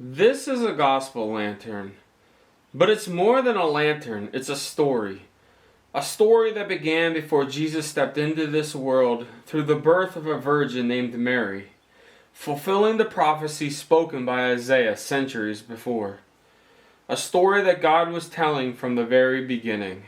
This is a gospel lantern, but it's more than a lantern, it's a story. A story that began before Jesus stepped into this world through the birth of a virgin named Mary, fulfilling the prophecy spoken by Isaiah centuries before. A story that God was telling from the very beginning.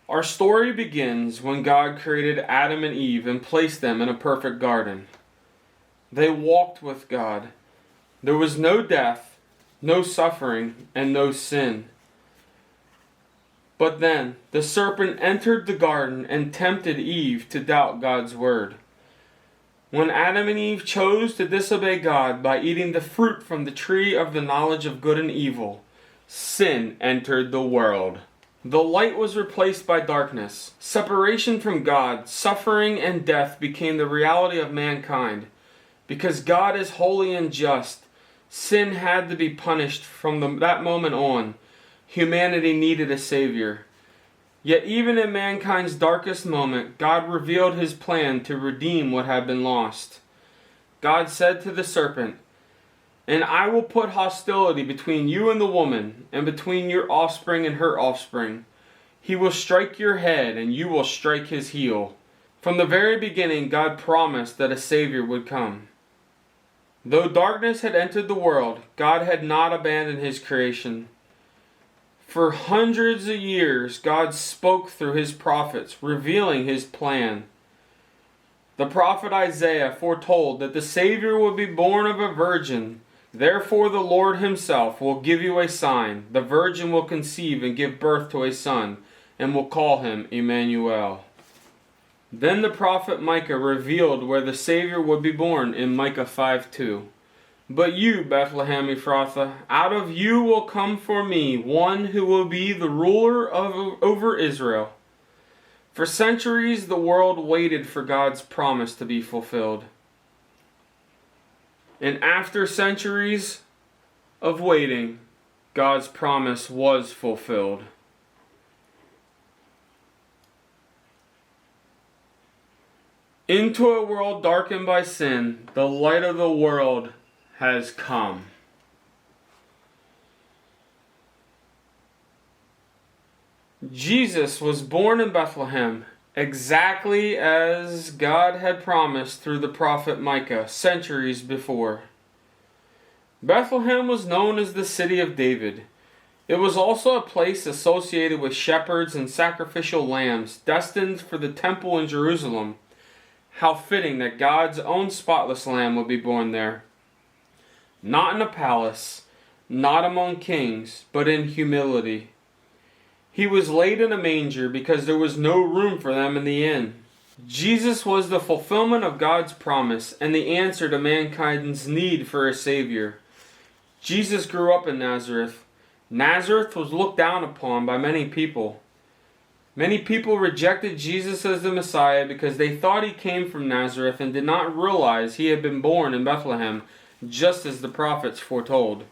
Our story begins when God created Adam and Eve and placed them in a perfect garden. They walked with God. There was no death, no suffering, and no sin. But then the serpent entered the garden and tempted Eve to doubt God's word. When Adam and Eve chose to disobey God by eating the fruit from the tree of the knowledge of good and evil, sin entered the world. The light was replaced by darkness. Separation from God, suffering, and death became the reality of mankind. Because God is holy and just, sin had to be punished from that moment on. Humanity needed a Savior. Yet even in mankind's darkest moment, God revealed His plan to redeem what had been lost. God said to the serpent, "And I will put hostility between you and the woman, and between your offspring and her offspring. He will strike your head, and you will strike his heel." From the very beginning, God promised that a Savior would come. Though darkness had entered the world, God had not abandoned His creation. For hundreds of years, God spoke through His prophets, revealing His plan. The prophet Isaiah foretold that the Savior would be born of a virgin. Therefore the Lord Himself will give you a sign. The virgin will conceive and give birth to a son, and will call him Emmanuel. Then the prophet Micah revealed where the Savior would be born in Micah 5:2. "But you, Bethlehem Ephrathah, out of you will come for me one who will be the ruler over Israel." For centuries the world waited for God's promise to be fulfilled. And after centuries of waiting, God's promise was fulfilled. Into a world darkened by sin, the light of the world has come. Jesus was born in Bethlehem, exactly as God had promised through the prophet Micah centuries before. Bethlehem was known as the city of David. It was also a place associated with shepherds and sacrificial lambs destined for the temple in Jerusalem. How fitting that God's own spotless lamb would be born there. Not in a palace, not among kings, but in humility. He was laid in a manger because there was no room for them in the inn. Jesus was the fulfillment of God's promise and the answer to mankind's need for a Savior. Jesus grew up in Nazareth. Nazareth was looked down upon by many people. Many people rejected Jesus as the Messiah because they thought He came from Nazareth and did not realize He had been born in Bethlehem, just as the prophets foretold.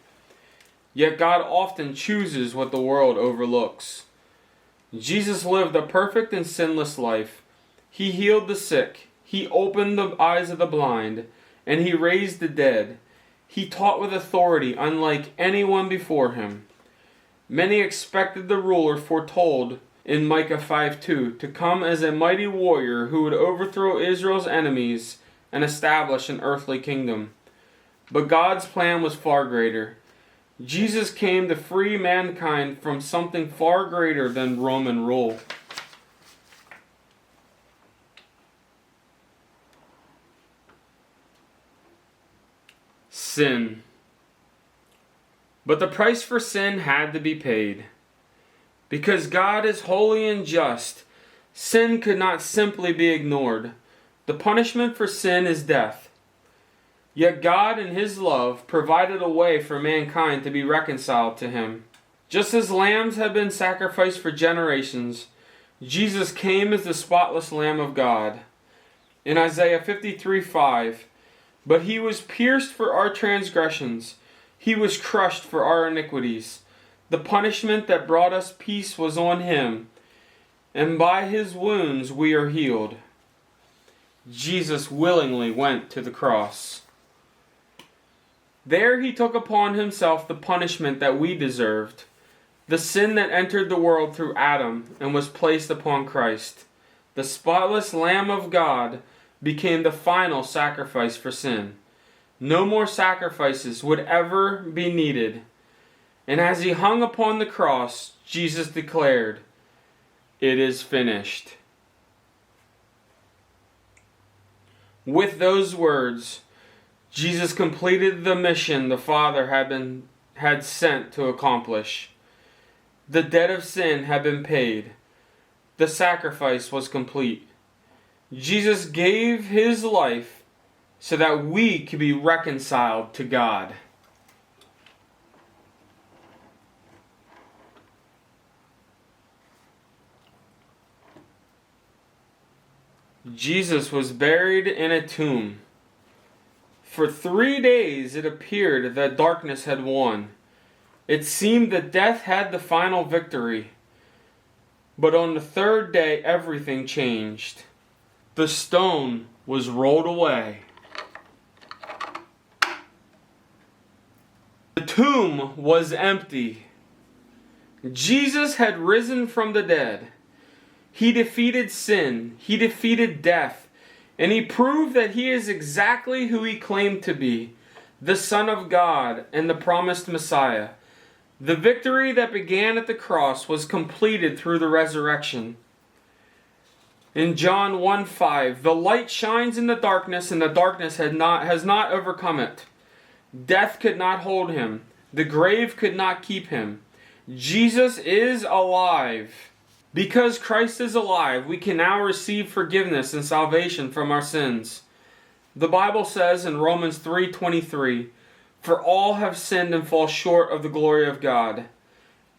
Yet God often chooses what the world overlooks. Jesus lived a perfect and sinless life. He healed the sick. He opened the eyes of the blind, and He raised the dead. He taught with authority unlike anyone before Him. Many expected the ruler foretold in Micah 5:2 to come as a mighty warrior who would overthrow Israel's enemies and establish an earthly kingdom. But God's plan was far greater. Jesus came to free mankind from something far greater than Roman rule. Sin. But the price for sin had to be paid. Because God is holy and just, sin could not simply be ignored. The punishment for sin is death. Yet God in His love provided a way for mankind to be reconciled to Him. Just as lambs have been sacrificed for generations, Jesus came as the spotless Lamb of God. In Isaiah 53:5, "But He was pierced for our transgressions, He was crushed for our iniquities. The punishment that brought us peace was on Him, and by His wounds we are healed." Jesus willingly went to the cross. There he took upon himself the punishment that we deserved, the sin that entered the world through Adam and was placed upon Christ. The spotless Lamb of God became the final sacrifice for sin. No more sacrifices would ever be needed. And as he hung upon the cross, Jesus declared, "It is finished." With those words, Jesus completed the mission the Father had sent to accomplish. The debt of sin had been paid. The sacrifice was complete. Jesus gave his life so that we could be reconciled to God. Jesus was buried in a tomb. For 3 days it appeared that darkness had won. It seemed that death had the final victory. But on the third day everything changed. The stone was rolled away. The tomb was empty. Jesus had risen from the dead. He defeated sin, he defeated death, and he proved that he is exactly who he claimed to be, the Son of God and the promised Messiah. The victory that began at the cross was completed through the resurrection. In John 1:5, the light shines in the darkness, and the darkness has not overcome it. Death could not hold him. The grave could not keep him. Jesus is alive. Because Christ is alive, we can now receive forgiveness and salvation from our sins. The Bible says in Romans 3:23, "For all have sinned and fall short of the glory of God."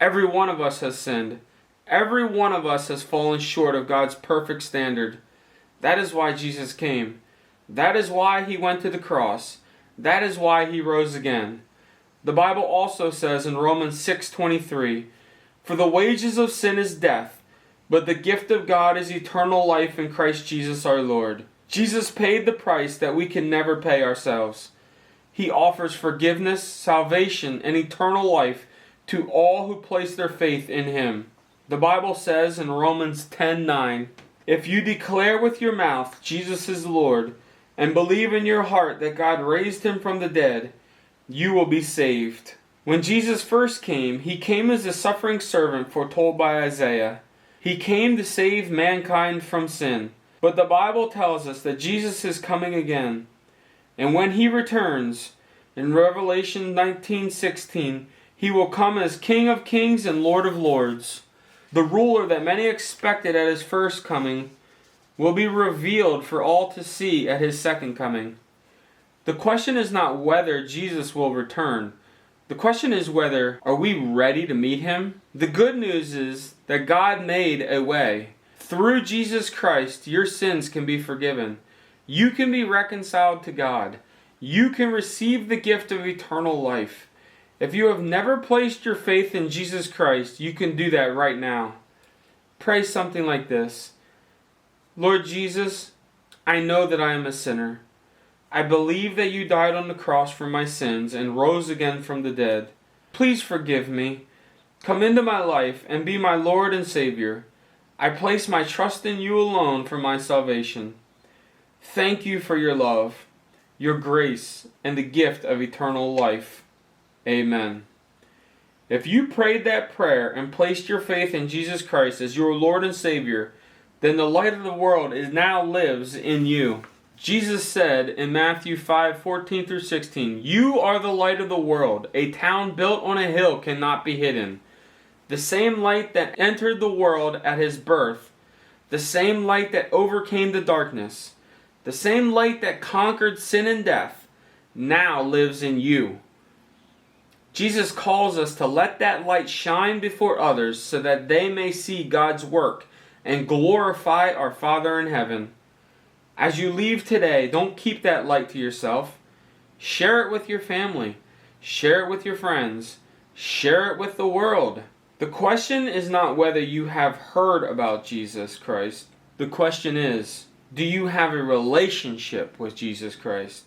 Every one of us has sinned. Every one of us has fallen short of God's perfect standard. That is why Jesus came. That is why he went to the cross. That is why he rose again. The Bible also says in Romans 6:23, "For the wages of sin is death, but the gift of God is eternal life in Christ Jesus our Lord." Jesus paid the price that we can never pay ourselves. He offers forgiveness, salvation, and eternal life to all who place their faith in him. The Bible says in Romans 10:9, "If you declare with your mouth Jesus is Lord, and believe in your heart that God raised him from the dead, you will be saved." When Jesus first came, he came as a suffering servant foretold by Isaiah. He came to save mankind from sin. But the Bible tells us that Jesus is coming again. And when he returns, in Revelation 19:16, he will come as King of Kings and Lord of Lords. The ruler that many expected at his first coming will be revealed for all to see at his second coming. The question is not whether Jesus will return. The question is whether, are we ready to meet him? The good news is that God made a way. Through Jesus Christ, your sins can be forgiven. You can be reconciled to God. You can receive the gift of eternal life. If you have never placed your faith in Jesus Christ, you can do that right now. Pray something like this: Lord Jesus, I know that I am a sinner. I believe that you died on the cross for my sins and rose again from the dead. Please forgive me. Come into my life and be my Lord and Savior. I place my trust in you alone for my salvation. Thank you for your love, your grace, and the gift of eternal life. Amen. If you prayed that prayer and placed your faith in Jesus Christ as your Lord and Savior, then the light of the world now lives in you. Jesus said in Matthew 5:14-16, "You are the light of the world. A town built on a hill cannot be hidden." The same light that entered the world at his birth, the same light that overcame the darkness, the same light that conquered sin and death, now lives in you. Jesus calls us to let that light shine before others so that they may see God's work and glorify our Father in heaven. As you leave today, don't keep that light to yourself. Share it with your family. Share it with your friends. Share it with the world. The question is not whether you have heard about Jesus Christ. The question is, Do you have a relationship with Jesus Christ?